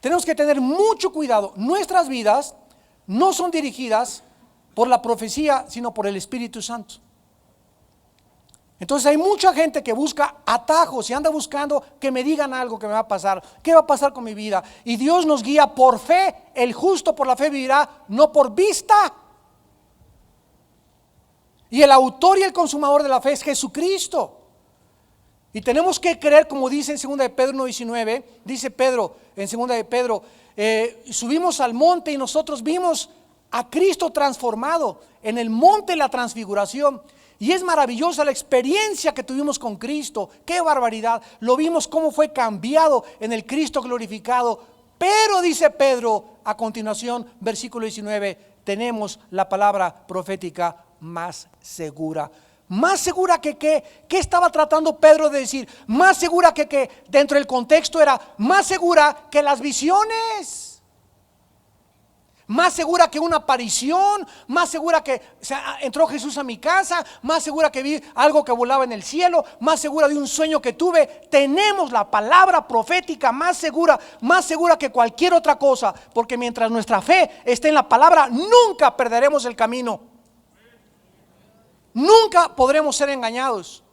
Tenemos que tener mucho cuidado. Nuestras vidas no son dirigidas por la profecía, sino por el Espíritu Santo. Entonces hay mucha gente que busca atajos y anda buscando que me digan algo que me va a pasar, qué va a pasar con mi vida. Y Dios nos guía por fe. El justo por la fe vivirá, no por vista. Y el autor y el consumador de la fe es Jesucristo. Y tenemos que creer, como dice en 2 de Pedro 1:19, dice Pedro en 2 de Pedro, subimos al monte y nosotros vimos a Cristo transformado en el monte de la transfiguración. Y es maravillosa la experiencia que tuvimos con Cristo. ¡Qué barbaridad! Lo vimos cómo fue cambiado en el Cristo glorificado. Pero dice Pedro a continuación, versículo 19, tenemos la palabra profética más segura. Más segura que qué. ¿Qué estaba tratando Pedro de decir? Más segura que qué. Dentro del contexto era más segura que las visiones. Más segura que una aparición, más segura que entró Jesús a mi casa, más segura que vi algo que volaba en el cielo, más segura de un sueño que tuve. Tenemos la palabra profética más segura que cualquier otra cosa, porque mientras nuestra fe esté en la palabra, nunca perderemos el camino. Nunca podremos ser engañados.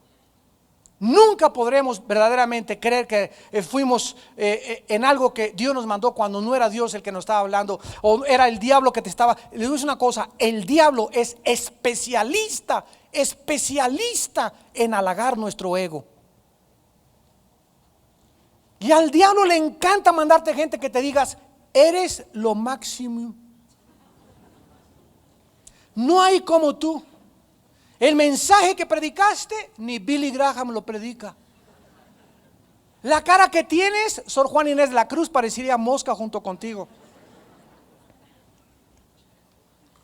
Nunca podremos verdaderamente creer que fuimos en algo que Dios nos mandó cuando no era Dios el que nos estaba hablando, o era el diablo que te estaba. Les digo una cosa, el diablo es especialista en halagar nuestro ego. Y al diablo le encanta mandarte gente que te digas, eres lo máximo. No hay como tú. El mensaje que predicaste, ni Billy Graham lo predica. La cara que tienes, Sor Juana Inés de la Cruz parecería mosca junto contigo.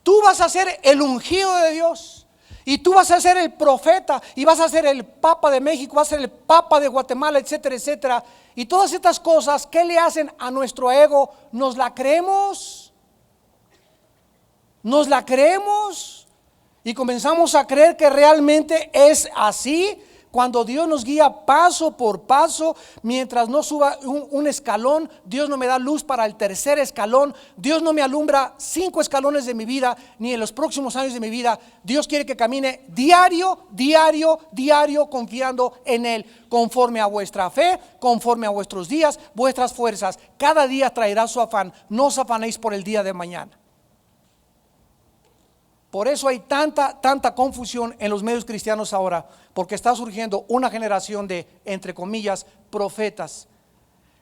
Tú vas a ser el ungido de Dios, y tú vas a ser el profeta, y vas a ser el Papa de México, vas a ser el Papa de Guatemala, etcétera, etcétera. Y todas estas cosas, ¿qué le hacen a nuestro ego? ¿Nos la creemos? ¿Nos la creemos? Y comenzamos a creer que realmente es así, cuando Dios nos guía paso por paso. Mientras no suba un escalón, Dios no me da luz para el tercer escalón. Dios no me alumbra 5 escalones de mi vida, ni en los próximos años de mi vida. Dios quiere que camine diario, confiando en Él, conforme a vuestra fe, conforme a vuestros días, vuestras fuerzas. Cada día traerá su afán. No os afanéis por el día de mañana. Por eso hay tanta confusión en los medios cristianos ahora, porque está surgiendo una generación de, entre comillas, profetas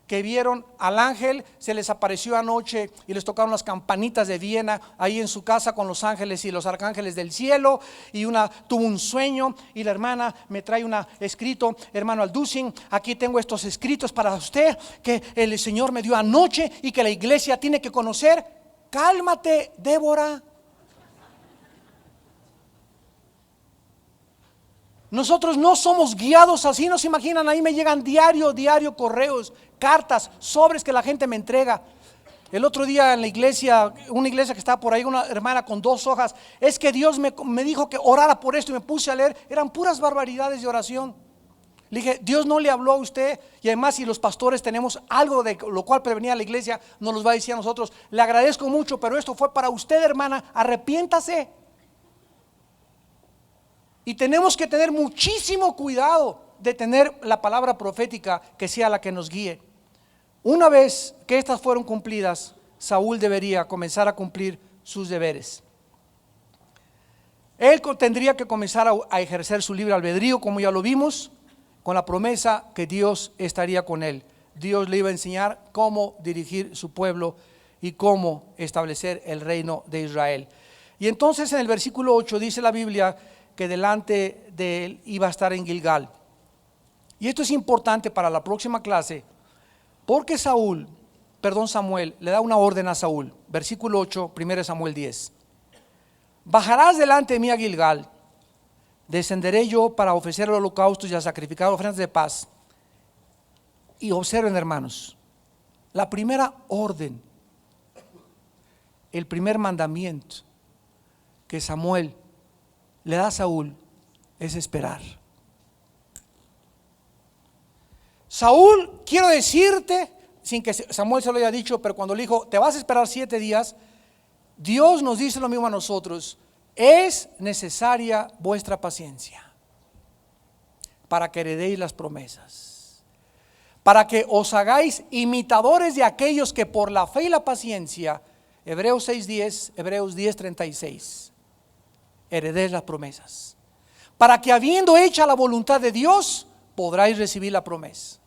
que vieron al ángel, se les apareció anoche y les tocaron las campanitas de Viena ahí en su casa con los ángeles y los arcángeles del cielo, y tuvo un sueño, y la hermana me trae escrito, hermano Alducin, aquí tengo estos escritos para usted que el Señor me dio anoche y que la iglesia tiene que conocer. Cálmate, Débora. Nosotros no somos guiados así. No se imaginan, ahí me llegan diario correos, cartas, sobres que la gente me entrega. El otro día en la iglesia, una iglesia que estaba por ahí, una hermana con 2 hojas, es que Dios me dijo que orara por esto, y me puse a leer, eran puras barbaridades de oración. Le dije, Dios no le habló a usted. Y además, si los pastores tenemos algo de lo cual prevenir a la iglesia, nos los va a decir a nosotros. Le agradezco mucho, pero esto fue para usted, hermana, arrepiéntase. Y tenemos que tener muchísimo cuidado de tener la palabra profética que sea la que nos guíe. Una vez que estas fueron cumplidas, Saúl debería comenzar a cumplir sus deberes. Él tendría que comenzar a ejercer su libre albedrío, como ya lo vimos, con la promesa que Dios estaría con él. Dios le iba a enseñar cómo dirigir su pueblo y cómo establecer el reino de Israel. Y entonces en el versículo 8 dice la Biblia que delante de él iba a estar en Gilgal. Y esto es importante para la próxima clase, porque Samuel le da una orden a Saúl. Versículo 8, 1 Samuel 10. Bajarás delante de mí a Gilgal, descenderé yo para ofrecer holocaustos y a sacrificar ofrendas de paz. Y observen, hermanos, la primera orden, el primer mandamiento que Samuel le da a Saúl es esperar. Saúl, quiero decirte, sin que Samuel se lo haya dicho, pero cuando le dijo, te vas a esperar 7 días, Dios nos dice lo mismo a nosotros: es necesaria vuestra paciencia para que heredéis las promesas, para que os hagáis imitadores de aquellos que por la fe y la paciencia, Hebreos 6:10, Hebreos 10:36, heredéis las promesas, para que habiendo hecha la voluntad de Dios, podráis recibir la promesa.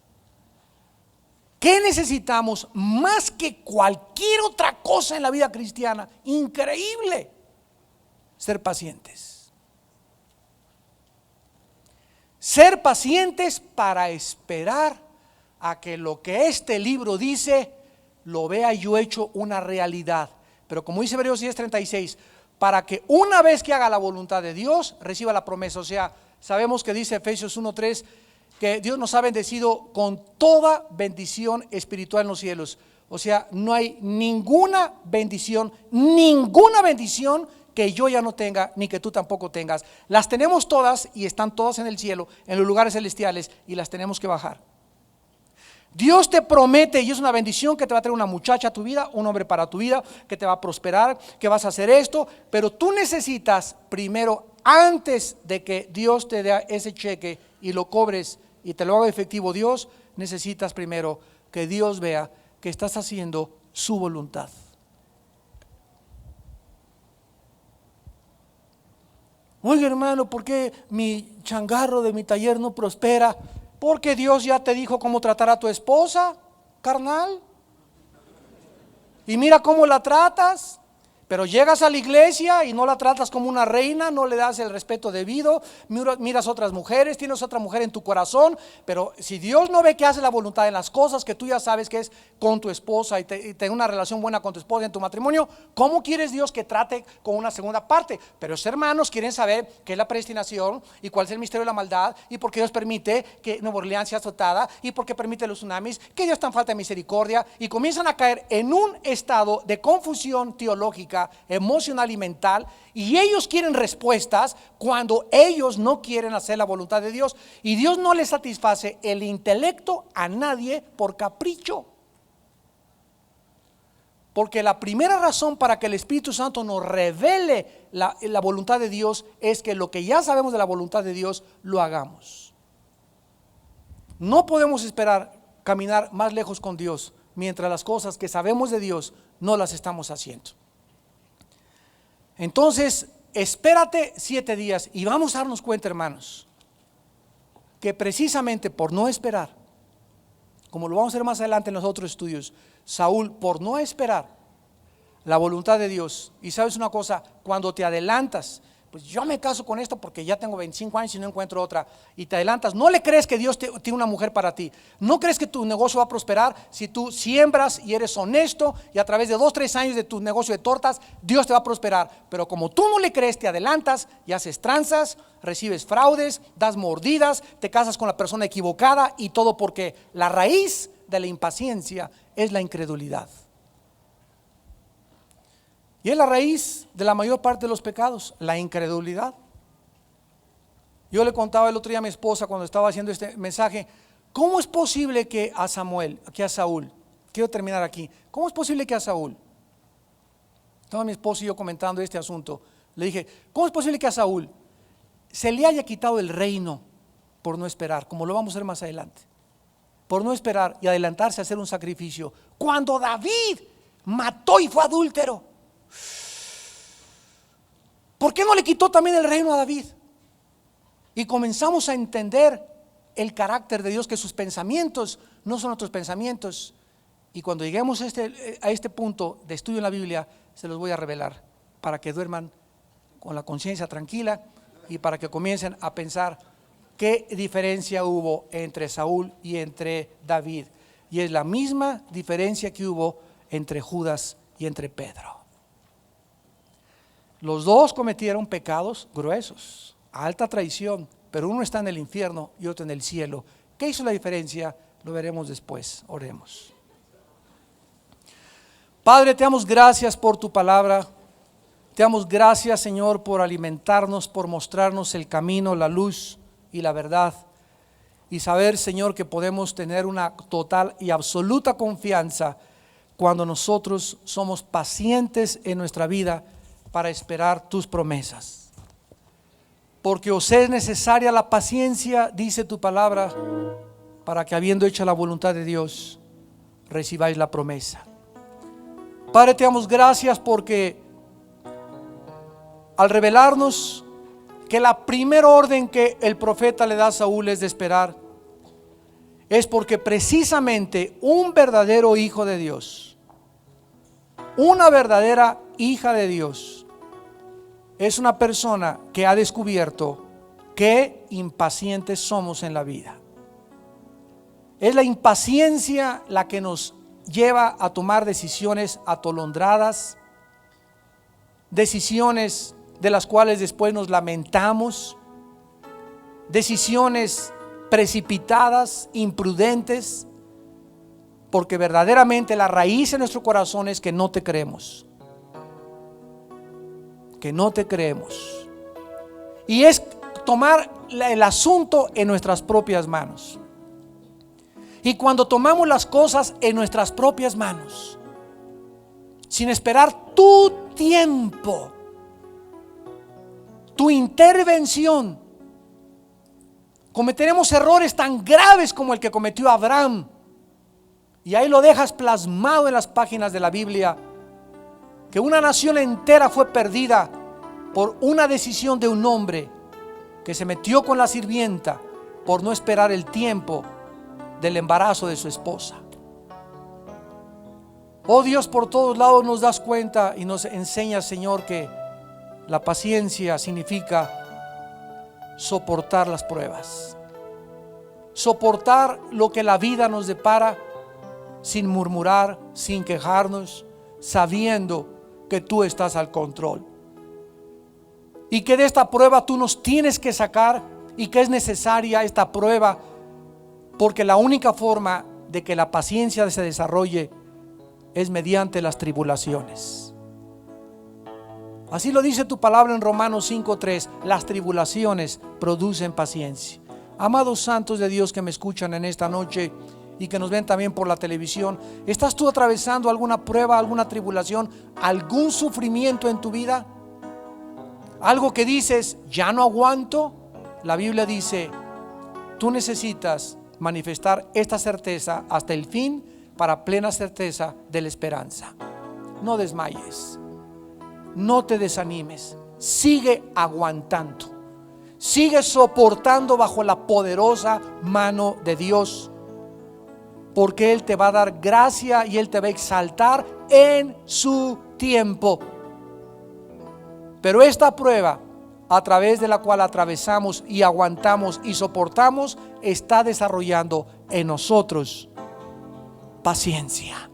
¿Qué necesitamos más que cualquier otra cosa en la vida cristiana? Increíble. Ser pacientes. Ser pacientes para esperar a que lo que este libro dice lo vea yo hecho una realidad. Pero como dice Hebreos 10:36, para que una vez que haga la voluntad de Dios reciba la promesa. O sea, sabemos que dice Efesios 1:3 que Dios nos ha bendecido con toda bendición espiritual en los cielos. O sea, no hay ninguna bendición que yo ya no tenga, ni que tú tampoco tengas. Las tenemos todas y están todas en el cielo, en los lugares celestiales, y las tenemos que bajar. Dios te promete, y es una bendición, que te va a traer una muchacha a tu vida, un hombre para tu vida, que te va a prosperar, que vas a hacer esto, pero tú necesitas primero, antes de que Dios te dé ese cheque y lo cobres y te lo haga efectivo Dios, necesitas primero que Dios vea que estás haciendo su voluntad. Oiga, hermano, ¿por qué mi changarro de mi taller no prospera? Porque Dios ya te dijo cómo tratar a tu esposa, carnal. Y mira cómo la tratas. Pero llegas a la iglesia y no la tratas como una reina, no le das el respeto debido, miras otras mujeres, tienes otra mujer en tu corazón. Pero si Dios no ve que hace la voluntad en las cosas que tú ya sabes que es con tu esposa y tener una relación buena con tu esposa en tu matrimonio, ¿cómo quieres Dios que trate con una segunda parte? Pero los hermanos quieren saber qué es la predestinación y cuál es el misterio de la maldad, y por qué Dios permite que Nueva Orleans sea azotada, y por qué permite los tsunamis, que Dios tan falta de misericordia, y comienzan a caer en un estado de confusión teológica, emocional y mental, y ellos quieren respuestas cuando ellos no quieren hacer la voluntad de Dios. Y Dios no le satisface el intelecto a nadie por capricho, porque la primera razón para que el Espíritu Santo nos revele la voluntad de Dios es que lo que ya sabemos de la voluntad de Dios lo hagamos. No podemos esperar caminar más lejos con Dios mientras las cosas que sabemos de Dios no las estamos haciendo. Entonces, espérate 7 días y vamos a darnos cuenta, hermanos, que precisamente por no esperar, como lo vamos a ver más adelante en los otros estudios, Saúl, por no esperar la voluntad de Dios, y sabes una cosa, cuando te adelantas, pues yo me caso con esto porque ya tengo 25 años y no encuentro otra, y te adelantas, no le crees que Dios tiene una mujer para ti, no crees que tu negocio va a prosperar si tú siembras y eres honesto, y a través de 2-3 años de tu negocio de tortas, Dios te va a prosperar. Pero como tú no le crees, te adelantas y haces tranzas, recibes fraudes, das mordidas, te casas con la persona equivocada, y todo porque la raíz de la impaciencia es la incredulidad. Y es la raíz de la mayor parte de los pecados, la incredulidad. Yo le contaba el otro día a mi esposa cuando estaba haciendo este mensaje, ¿cómo es posible que a Saúl, quiero terminar aquí, ¿cómo es posible que a Saúl? Estaba mi esposa y yo comentando este asunto, le dije, ¿cómo es posible que a Saúl se le haya quitado el reino por no esperar, como lo vamos a ver más adelante? Por no esperar y adelantarse a hacer un sacrificio, cuando David mató y fue adúltero. ¿Por qué no le quitó también el reino a David? Y comenzamos a entender el carácter de Dios, que sus pensamientos no son nuestros pensamientos. Y cuando lleguemos a este punto de estudio en la Biblia, se los voy a revelar para que duerman con la conciencia tranquila y para que comiencen a pensar qué diferencia hubo entre Saúl y entre David. Y es la misma diferencia que hubo entre Judas y entre Pedro. Los dos cometieron pecados gruesos, alta traición, pero uno está en el infierno y otro en el cielo. ¿Qué hizo la diferencia? Lo veremos después. Oremos. Padre, te damos gracias por tu palabra. Te damos gracias, Señor, por alimentarnos, por mostrarnos el camino, la luz y la verdad. Y saber, Señor, que podemos tener una total y absoluta confianza cuando nosotros somos pacientes en nuestra vida para esperar tus promesas. Porque os es necesaria la paciencia, dice tu palabra, para que habiendo hecho la voluntad de Dios, recibáis la promesa. Padre, te damos gracias porque al revelarnos que la primera orden que el profeta le da a Saúl es de esperar, es porque precisamente un verdadero hijo de Dios, una verdadera hija de Dios, es una persona que ha descubierto qué impacientes somos en la vida. Es la impaciencia la que nos lleva a tomar decisiones atolondradas, decisiones de las cuales después nos lamentamos, decisiones precipitadas, imprudentes, porque verdaderamente la raíz de nuestro corazón es que no te creemos. Que no te creemos. Y es tomar el asunto en nuestras propias manos. Y cuando tomamos las cosas en nuestras propias manos, sin esperar tu tiempo, tu intervención, cometeremos errores tan graves como el que cometió Abraham. Y ahí lo dejas plasmado en las páginas de la Biblia, que una nación entera fue perdida por una decisión de un hombre que se metió con la sirvienta por no esperar el tiempo del embarazo de su esposa. Oh Dios, por todos lados nos das cuenta y nos enseñas, Señor, que la paciencia significa soportar las pruebas, soportar lo que la vida nos depara sin murmurar, sin quejarnos, sabiendo que tú estás al control y que de esta prueba tú nos tienes que sacar, y que es necesaria esta prueba, porque la única forma de que la paciencia se desarrolle es mediante las tribulaciones. Así lo dice tu palabra en Romanos 5:3, las tribulaciones producen paciencia. Amados santos de Dios que me escuchan en esta noche y que nos ven también por la televisión, ¿estás tú atravesando alguna prueba, alguna tribulación, algún sufrimiento en tu vida? Algo que dices, ya no aguanto. La Biblia dice, tú necesitas manifestar esta certeza hasta el fin para plena certeza de la esperanza. No desmayes, no te desanimes, sigue aguantando, sigue soportando bajo la poderosa mano de Dios, porque Él te va a dar gracia y Él te va a exaltar en su tiempo. Pero esta prueba, a través de la cual atravesamos y aguantamos y soportamos, está desarrollando en nosotros paciencia.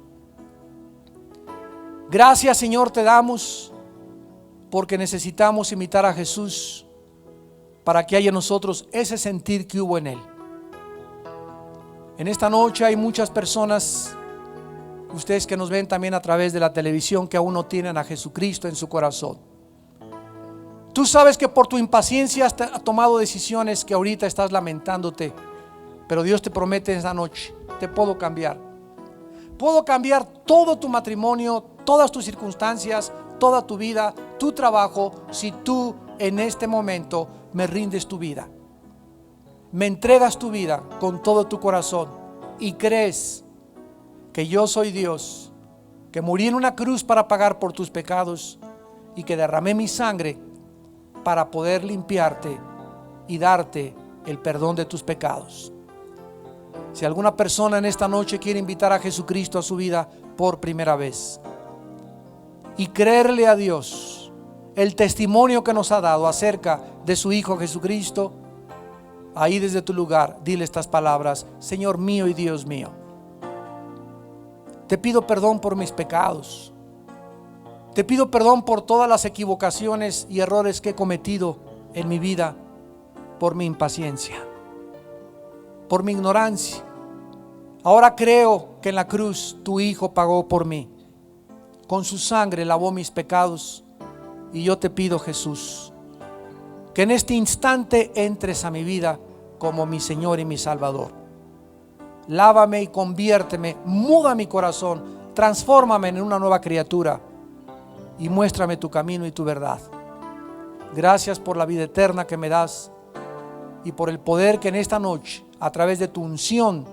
Gracias, Señor, te damos, porque necesitamos imitar a Jesús para que haya en nosotros ese sentir que hubo en Él. En esta noche hay muchas personas, ustedes que nos ven también a través de la televisión, que aún no tienen a Jesucristo en su corazón. Tú sabes que por tu impaciencia has tomado decisiones que ahorita estás lamentándote, pero Dios te promete esta noche, te puedo cambiar. Puedo cambiar todo tu matrimonio, todas tus circunstancias, toda tu vida, tu trabajo, si tú en este momento me rindes tu vida, me entregas tu vida con todo tu corazón y crees que yo soy Dios, que morí en una cruz para pagar por tus pecados y que derramé mi sangre para poder limpiarte y darte el perdón de tus pecados. Si alguna persona en esta noche quiere invitar a Jesucristo a su vida por primera vez y creerle a Dios el testimonio que nos ha dado acerca de su Hijo Jesucristo, ahí desde tu lugar dile estas palabras: Señor mío y Dios mío, te pido perdón por mis pecados. Te pido perdón por todas las equivocaciones y errores que he cometido en mi vida, por mi impaciencia, por mi ignorancia. Ahora creo que en la cruz tu Hijo pagó por mí. Con su sangre lavó mis pecados. Y yo te pido, Jesús, que en este instante entres a mi vida como mi Señor y mi Salvador. Lávame y conviérteme, muda mi corazón, transfórmame en una nueva criatura y muéstrame tu camino y tu verdad. Gracias por la vida eterna que me das y por el poder que en esta noche, a través de tu unción,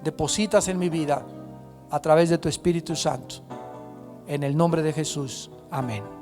depositas en mi vida, a través de tu Espíritu Santo. En el nombre de Jesús, amén.